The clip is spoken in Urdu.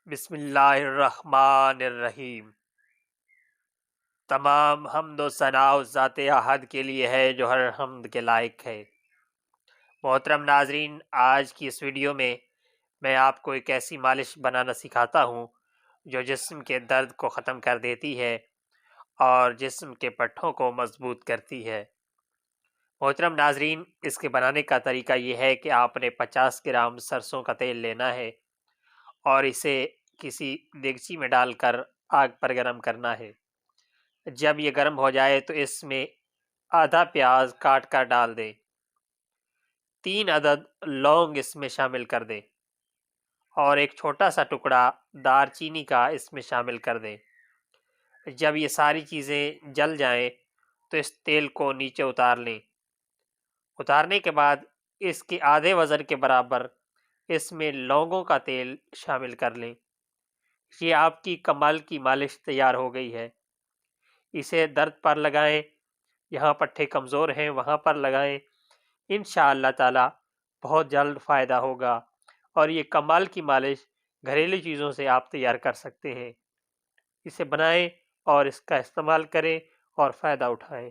بسم اللہ الرحمن الرحیم۔ تمام حمد و ثناء اس ذات احد کے لیے ہے جو ہر حمد کے لائق ہے۔ محترم ناظرین، آج کی اس ویڈیو میں آپ کو ایک ایسی مالش بنانا سکھاتا ہوں جو جسم کے درد کو ختم کر دیتی ہے اور جسم کے پٹھوں کو مضبوط کرتی ہے۔ محترم ناظرین، اس کے بنانے کا طریقہ یہ ہے کہ آپ نے 50 گرام سرسوں کا تیل لینا ہے اور اسے کسی دیگچی میں ڈال کر آگ پر گرم کرنا ہے۔ جب یہ گرم ہو جائے تو اس میں آدھا پیاز کاٹ کر ڈال دیں، 3 عدد لونگ اس میں شامل کر دیں اور ایک چھوٹا سا ٹکڑا دار چینی کا اس میں شامل کر دیں۔ جب یہ ساری چیزیں جل جائیں تو اس تیل کو نیچے اتار لیں۔ اتارنے کے بعد اس کے آدھے وزن کے برابر اس میں لونگوں کا تیل شامل کر لیں۔ یہ آپ کی کمال کی مالش تیار ہو گئی ہے۔ اسے درد پر لگائیں، یہاں پٹھے کمزور ہیں وہاں پر لگائیں، انشاءاللہ تعالی بہت جلد فائدہ ہوگا اور یہ کمال کی مالش گھریلو چیزوں سے آپ تیار کر سکتے ہیں۔ اسے بنائیں اور اس کا استعمال کریں اور فائدہ اٹھائیں۔